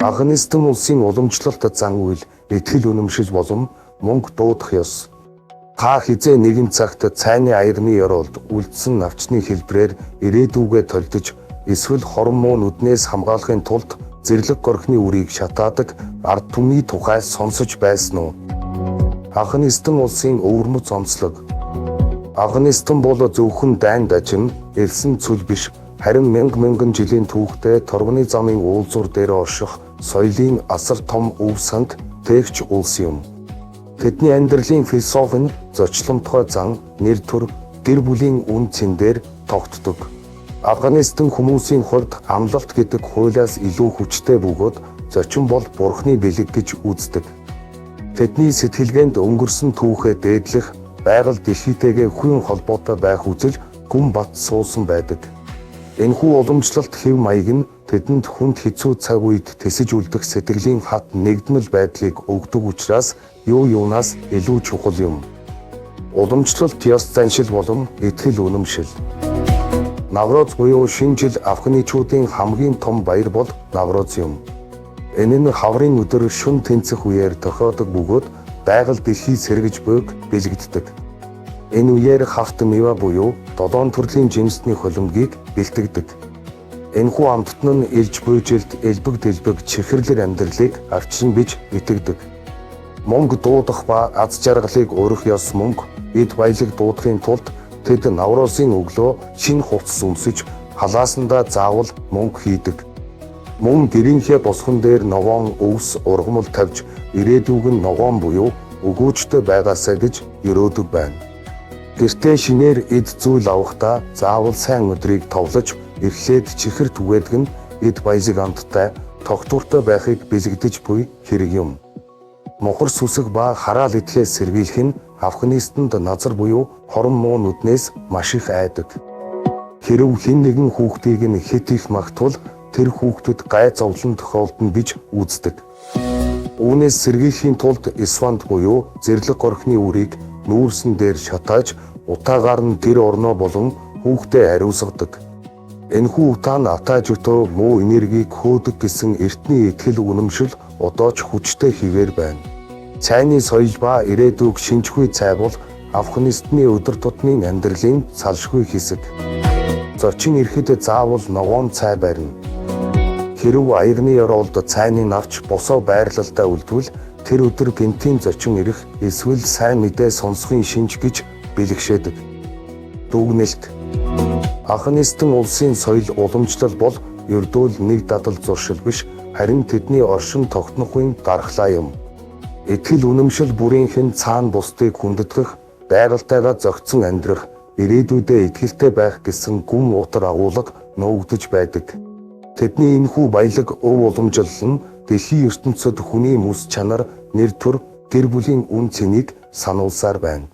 Анхны эстэн улсын уламжлалт зан үйл, итгэл үнэмшил болон мөнгө дуудах ёс. Та хизээ нэгэн цагт цайны аярны ёроолд үлдсэн навчны хэлбрээр ирээдүгээ толдож, эсвэл хорон муу нүднээс хамгаалахын тулд зэрлэг горхны үрийг шатаадаг ард түмний тухай сонсож байсан уу? Анхны эстэн улсын өвөрмөц онцлог. Анхны эстэн бол зөвхөн дайн дажин, элсэн цүл биш, харин мянган жилийн түүхтэй торгоны замын уулзуур дээр орших соёлын асар том өв санд тээгч улс юм. Тэдний амьдралын философи нь зочломтгой зан, нэр төр, гэр бүлийн үн цэн дээр тогтдог. Анхны эстэн хүмүүсийн хувьд амлалт гэдэг хуулиас илүү хүчтэй бөгөөд зочин бол бурхны бэлэг гэж үздэг. Тэдний сэтгэлгээнд өнгөрсөн түүхээ дээдлэх, байгаль дэлхийтэйгээ хүн холбоотой байх үзэл гүн бат суусан байдаг. Энэхүү уламжлалт хэв маяг нь тэдэнд хүнд хэцүү цаг үед тэсэж үлдэх сэтгэлийн хат нэгдмэл байдлыг өгдөг учраас юунаас илүү чухал юм. Уламжлалт ёс заншил болон итгэл үнэмшил. Навроз буюу шинэ жил афганичуудын хамгийн том баяр бол Навроз юм. Энэ нь хаврын өдөр шөнө тэнцэх үеэр тохиодог бөгөөд байгаль дэлхий сэргэж буйг бэлэгддэг. Энэ үеэр хавт мива буюу 7 төрлийн жимсний холимгийг бэлтгэдэг. Энэхүү амттан нь элж буйжилт, элбэг дэлбэг чихэрлэр амьдралыг авчин биж итгэдэг. Мөнгө дуудах ба аз жаргалыг урих ёс мөнгө, эд баялаг дуудахын тулд тэд Наврозын өглөө шинэ хувцас өмсөж, халаасандаа заавал мөнгө хийдэг. Мөн гэрийнхээ босхон дээр ногоон өвс ургамал тавьж, ирээдүг нь ногоон буюу өгөөжтэй байгаасаа гэж өрөөдөг байна. Гэртээ шинээр эд зүйл авахдаа заавал сайн өдрийг товлож, эрхлээд чихэр түгээдэг нь эд баялаг амттай, тогтвортой байхыг бэлэгдэж буй хэрэг юм. Мохор сүсэг ба хараал идэхээс сэргийлэх нь Анхны эстэнд назар буюу хорон муу нүднээс маш их айдаг. Хэрв хэн нэгэн хүүхдийг нь хэд их магтвал тэр хүүхдэд гай зовлон тохиолдно гэж үздэг. Үүнээс сэргийлэхийн тулд Исванд буюу зэрлэг горхны үрийг нүүрсэн дээр шатааж, утаагаар нь тэр орноо болон хүүхдэд ариусгадаг. Энэхүү утаа нь атааж өтөө муу энергийг хөөдөг гэсэн эртний итгэл үнэмшил одоо ч хүчтэй хэвээр байна. Цайны соёл ба ирээдүг шинжгүй цай бол Анхны эстний өдөр тутмын амьдралын салшгүй хэсэг. Зочин ирэхэд заавал ногоон цай барина. Хэрв аярны ёроолд цайны навч босоо байрлалдаа үлдвэл тэр өдөр гэнтийн зочин ирэх эсвэл сайн мэдээ сонсохын шинж гэж бэлэгшээдэг. Дүгнэлт. Анхны эстэн улсын соёл уламжлал бол ердөөл нэг дадал зуршил биш, харин тэдний оршин тогтнохын дархлаа юм. Итгэл үнэмшил бүрийнх нь цаана бусдыг хүндэтгэх, байгальтайгаа зохицон амьдрах, ирээдүйдээ итгэлтэй байх гэсэн гүн утар агуулга нуугдж байдаг. Тэдний энэхүү баялаг өв уламжлал нь дэлхийн ертөнцид хүний мэс чанар, нэр төр, гэр бүлийн үн цэнийг сануулсаар байна.